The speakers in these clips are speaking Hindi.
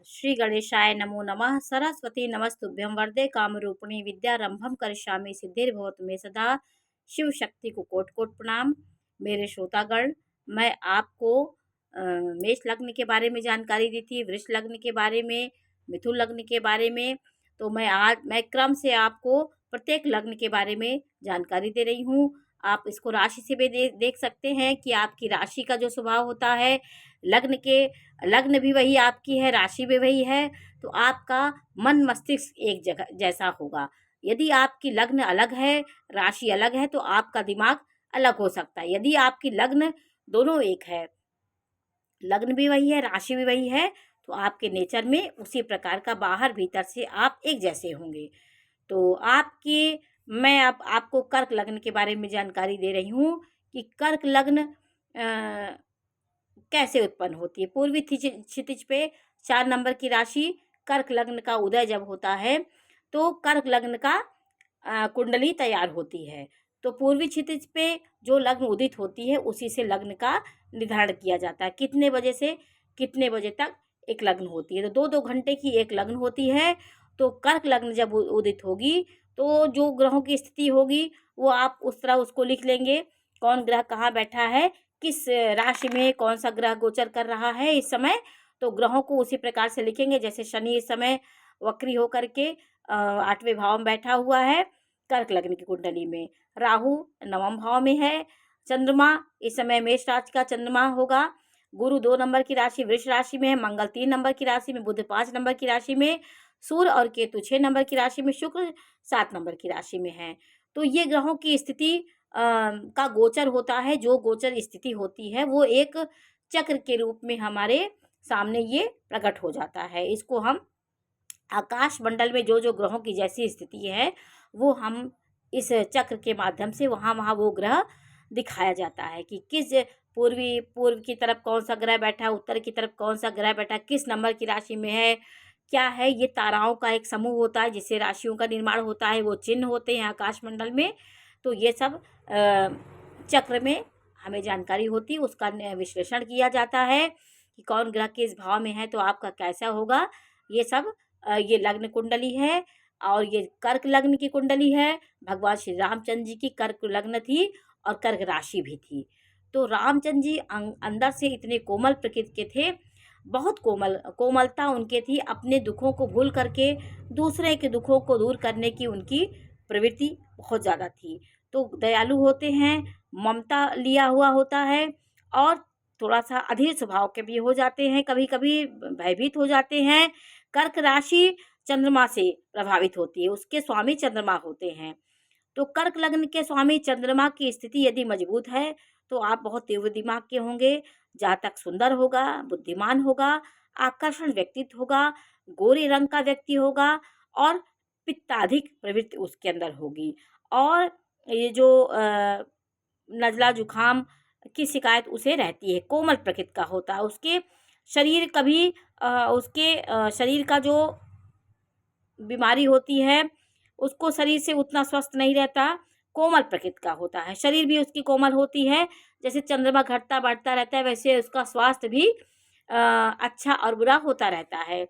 श्री गणेशाय नमो नमः। सरस्वती नमस्तुभ्यं वरदे कामरूपिणी विद्यारंभम करिष्यामि सिद्धिर्भवतु मे सदा। शिव शक्ति को कोट कोट प्रणाम। मेरे श्रोतागण, मैं आपको मेष लग्न के बारे में जानकारी दी थी, वृष लग्न के बारे में, मिथुन लग्न के बारे में। तो मैं क्रम से आपको प्रत्येक लग्न के बारे में जानकारी दे रही हूँ। आप इसको राशि से भी देख सकते हैं कि आपकी राशि का जो स्वभाव होता है, लग्न भी वही आपकी है, राशि भी वही है, तो आपका मन मस्तिष्क एक जगह जैसा होगा। यदि आपकी लग्न अलग है, राशि अलग है, तो आपका दिमाग अलग हो सकता है। यदि आपकी लग्न दोनों एक है, लग्न भी वही है, राशि भी वही है, तो आपके नेचर में उसी प्रकार का बाहर भीतर से आप एक जैसे होंगे। तो मैं अब आपको कर्क लग्न के बारे में जानकारी दे रही हूँ कि कर्क लग्न कैसे उत्पन्न होती है। पूर्वी क्षितिज पे 4 नंबर की राशि कर्क लग्न का उदय जब होता है, तो कर्क लग्न का कुंडली तैयार होती है। तो पूर्वी क्षितिज पे जो लग्न उदित होती है, उसी से लग्न का निर्धारण किया जाता है। कितने बजे से कितने बजे तक एक लग्न होती है, तो 2-2 घंटे की एक लग्न होती है। तो कर्क लग्न जब उदित होगी, तो जो ग्रहों की स्थिति होगी वो आप उस तरह उसको लिख लेंगे। कौन ग्रह कहाँ बैठा है, किस राशि में कौन सा ग्रह गोचर कर रहा है इस समय, तो ग्रहों को उसी प्रकार से लिखेंगे। जैसे शनि इस समय वक्री होकर के 8वें भाव में बैठा हुआ है कर्क लग्न की कुंडली में। राहु 9वें भाव में है। चंद्रमा इस समय मेष राशि का चंद्रमा होगा। गुरु 2 नंबर की राशि वृष राशि में है। मंगल 3 नंबर की राशि में, बुध 5 नंबर की राशि में, सूर्य और केतु 6 नंबर की राशि में, शुक्र 7 नंबर की राशि में है। तो ये ग्रहों की स्थिति का गोचर होता है। जो गोचर स्थिति होती है वो एक चक्र के रूप में हमारे सामने ये प्रकट हो जाता है। इसको हम आकाश मंडल में जो जो ग्रहों की जैसी स्थिति है, वो हम इस चक्र के माध्यम से वहाँ वो ग्रह दिखाया जाता है कि किस पूर्व की तरफ कौन सा ग्रह बैठा है, उत्तर की तरफ कौन सा ग्रह बैठा है, किस नंबर की राशि में है, क्या है। ये ताराओं का एक समूह होता है जिससे राशियों का निर्माण होता है, वो चिन्ह होते हैं आकाश मंडल में। तो ये सब चक्र में हमें जानकारी होती है, उसका विश्लेषण किया जाता है कि कौन ग्रह किस भाव में है तो आपका कैसा होगा। ये सब ये लग्न कुंडली है और ये कर्क लग्न की कुंडली है। भगवान श्री रामचंद्र जी की कर्क लग्न थी और कर्क राशि भी थी। तो रामचंद्र जी अंदर से इतने कोमल प्रकृति के थे, बहुत कोमलता उनके थी। अपने दुखों को भूल करके दूसरे के दुखों को दूर करने की उनकी प्रवृत्ति बहुत ज़्यादा थी। तो दयालु होते हैं, ममता लिया हुआ होता है और थोड़ा सा अधीर स्वभाव के भी हो जाते हैं, कभी कभी भयभीत हो जाते हैं। कर्क राशि चंद्रमा से प्रभावित होती है, उसके स्वामी चंद्रमा होते हैं। तो कर्क लग्न के स्वामी चंद्रमा की स्थिति यदि मजबूत है तो आप बहुत तीव्र दिमाग के होंगे, जातक सुंदर होगा, बुद्धिमान होगा, आकर्षण व्यक्तित्व होगा, गोरे रंग का व्यक्ति होगा और पित्ताधिक प्रवृत्ति उसके अंदर होगी। और ये जो नज़ला जुखाम की शिकायत उसे रहती है, कोमल प्रकृति का होता है। उसके शरीर कभी उसके शरीर का जो बीमारी होती है उसको शरीर से उतना स्वस्थ नहीं रहता, कोमल प्रकृति का होता है। शरीर भी उसकी कोमल होती है। जैसे चंद्रमा घटता बढ़ता रहता है, वैसे उसका स्वास्थ्य भी अच्छा और बुरा होता रहता है।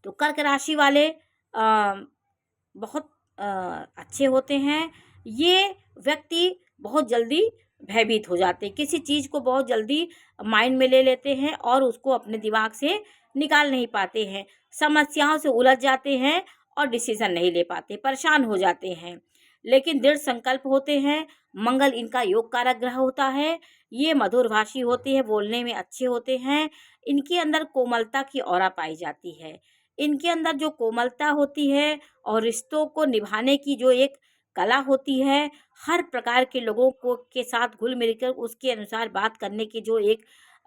तो कर्क राशि वाले बहुत अच्छे होते हैं। ये व्यक्ति बहुत जल्दी भयभीत हो जाते हैं, किसी चीज़ को बहुत जल्दी माइंड में ले लेते हैं और उसको अपने दिमाग से निकाल नहीं पाते हैं, समस्याओं से उलझ जाते हैं और डिसीजन नहीं ले पाते, परेशान हो जाते हैं। लेकिन दृढ़ संकल्प होते हैं। मंगल इनका योग कारक ग्रह होता है। ये मधुरभाषी होते हैं, बोलने में अच्छे होते हैं। इनके अंदर कोमलता की औरा पाई जाती है। इनके अंदर जो कोमलता होती है और रिश्तों को निभाने की जो एक कला होती है, हर प्रकार के लोगों को के साथ घुल मिलकर उसके अनुसार बात करने की जो एक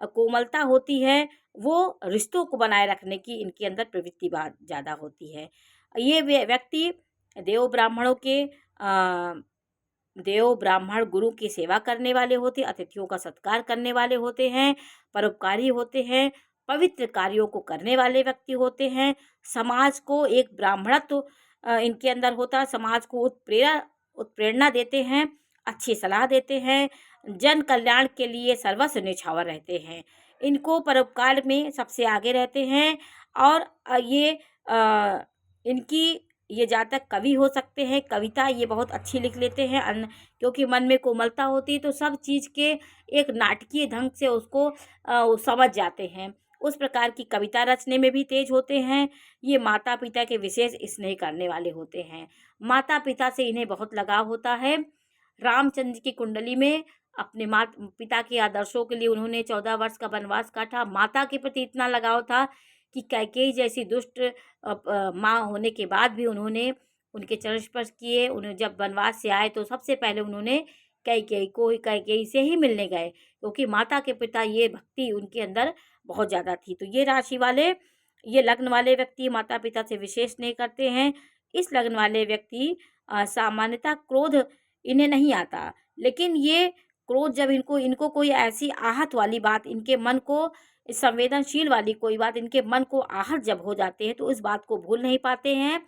कोमलता होती है, वो रिश्तों को बनाए रखने की इनके अंदर प्रवृत्ति ज़्यादा होती है। ये व्यक्ति देव ब्राह्मणों के देव ब्राह्मण गुरु की सेवा करने वाले होते, अतिथियों का सत्कार करने वाले होते हैं, परोपकारी होते हैं, पवित्र कार्यों को करने वाले व्यक्ति होते हैं। समाज को एक ब्राह्मणत्व इनके अंदर होता है, समाज को उत्प्रेरणा देते हैं, अच्छी सलाह देते हैं, जन कल्याण के लिए सर्वस्व न्यौछावर रहते हैं। इनको परोपकार में सबसे आगे रहते हैं। और इनकी ये जातक कवि हो सकते हैं, कविता ये बहुत अच्छी लिख लेते हैं क्योंकि मन में कोमलता होती है तो सब चीज़ के एक नाटकीय ढंग से उसको वो समझ जाते हैं। उस प्रकार की कविता रचने में भी तेज होते हैं। ये माता पिता के विशेष स्नेह करने वाले होते हैं। माता पिता से इन्हें बहुत लगाव होता है। रामचंद्र की कुंडली में अपने पिता के आदर्शों के लिए उन्होंने 14 वर्ष का वनवास काटा। माता के प्रति इतना लगाव था कि कैकेयी जैसी दुष्ट माँ होने के बाद भी उन्होंने उनके चरण स्पर्श किए। उन्हें जब वनवास से आए तो सबसे पहले उन्होंने कैकेयी से ही मिलने गए, क्योंकि माता के पिता ये भक्ति उनके अंदर बहुत ज़्यादा थी। तो ये लग्न वाले व्यक्ति माता पिता से विशेष स्नेह करते हैं। इस लग्न वाले व्यक्ति सामान्यतः क्रोध इन्हें नहीं आता, लेकिन ये क्रोध जब इनको कोई ऐसी आहत वाली बात, इनके मन को संवेदनशील वाली कोई बात इनके मन को आहत जब हो जाते हैं तो इस बात को भूल नहीं पाते हैं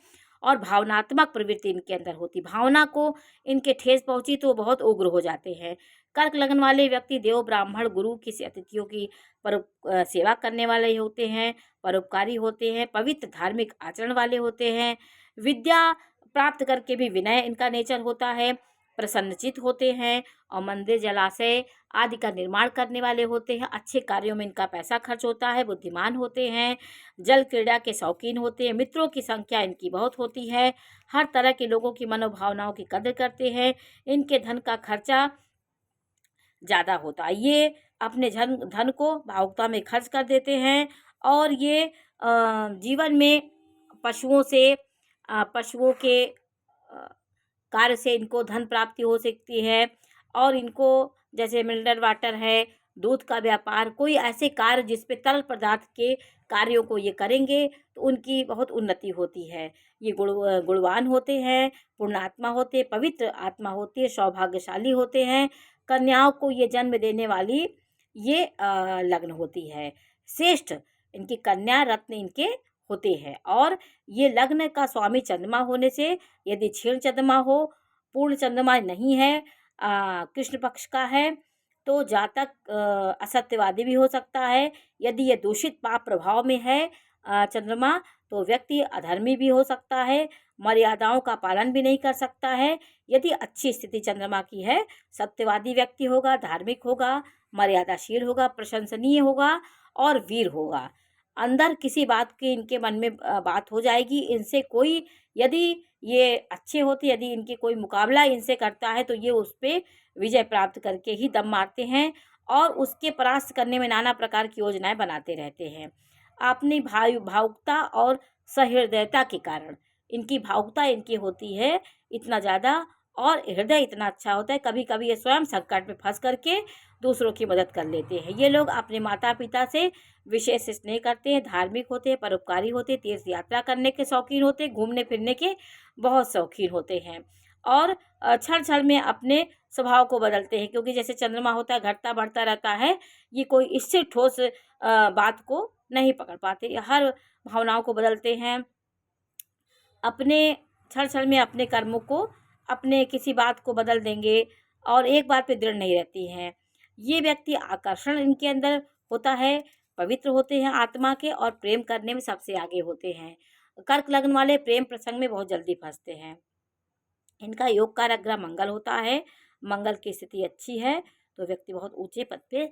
और भावनात्मक प्रवृत्ति इनके अंदर होती, भावना को इनके ठेस पहुंची तो बहुत उग्र हो जाते हैं। कर्क लग्न वाले व्यक्ति देव ब्राह्मण गुरु किसी अतिथियों की सेवा करने वाले होते हैं, परोपकारी होते हैं, पवित्र धार्मिक आचरण वाले होते हैं। विद्या प्राप्त करके भी विनय इनका नेचर होता है, प्रसन्नचित होते हैं और मंदिर जलाशय आदि का निर्माण करने वाले होते हैं। अच्छे कार्यों में इनका पैसा खर्च होता है, बुद्धिमान होते हैं, जल क्रीड़ा के शौकीन होते हैं, मित्रों की संख्या इनकी बहुत होती है, हर तरह के लोगों की मनोभावनाओं की कदर करते हैं। इनके धन का खर्चा ज़्यादा होता है, ये अपने धन को भावुकता में खर्च कर देते हैं और ये जीवन में पशुओं के कार्य से इनको धन प्राप्ति हो सकती है और इनको जैसे मिनरल वाटर है, दूध का व्यापार, कोई ऐसे कार्य जिस पे तरल पदार्थ के कार्यों को ये करेंगे तो उनकी बहुत उन्नति होती है। ये गुणवान होते हैं, पुण्यात्मा होते हैं, पवित्र आत्मा होती है, सौभाग्यशाली होते हैं। कन्याओं को ये जन्म देने वाली ये लग्न होती है। श्रेष्ठ इनकी कन्या रत्न इनके होते हैं और ये लग्न का स्वामी चंद्रमा होने से यदि क्षीण चंद्रमा हो, पूर्ण चंद्रमा नहीं है, कृष्ण पक्ष का है तो जातक असत्यवादी भी हो सकता है। यदि ये दूषित पाप प्रभाव में है चंद्रमा तो व्यक्ति अधर्मी भी हो सकता है, मर्यादाओं का पालन भी नहीं कर सकता है। यदि अच्छी स्थिति चंद्रमा की है, सत्यवादी व्यक्ति होगा, धार्मिक होगा, मर्यादाशील होगा, प्रशंसनीय होगा और वीर होगा। अंदर किसी बात की इनके मन में बात हो जाएगी, इनसे कोई यदि ये अच्छे होते, यदि इनके कोई मुकाबला इनसे करता है तो ये उस पर विजय प्राप्त करके ही दम मारते हैं और उसके परास्त करने में नाना प्रकार की योजनाएं बनाते रहते हैं। अपनी भावुकता और सहृदयता के कारण इनकी भावुकता इनकी होती है इतना ज़्यादा और हृदय इतना अच्छा होता है, कभी कभी ये स्वयं संकट में फंस करके दूसरों की मदद कर लेते हैं। ये लोग अपने माता पिता से विशेष स्नेह करते हैं, धार्मिक होते हैं, परोपकारी होते हैं, तीर्थ यात्रा करने के शौकीन होते हैं, घूमने फिरने के बहुत शौकीन होते हैं और क्षण क्षण में अपने स्वभाव को बदलते हैं, क्योंकि जैसे चंद्रमा होता है घटता बढ़ता रहता है, ये कोई स्थिर ठोस बात को नहीं पकड़ पाते, हर भावनाओं को बदलते हैं। अपने क्षण क्षण में अपने कर्मों को, अपने किसी बात को बदल देंगे और एक बात पे दृढ़ नहीं रहती हैं। ये व्यक्ति आकर्षण इनके अंदर होता है, पवित्र होते हैं आत्मा के और प्रेम करने में सबसे आगे होते हैं। कर्क लग्न वाले प्रेम प्रसंग में बहुत जल्दी फंसते हैं। इनका योग कारक ग्रह मंगल होता है, मंगल की स्थिति अच्छी है तो व्यक्ति बहुत ऊंचे पद पे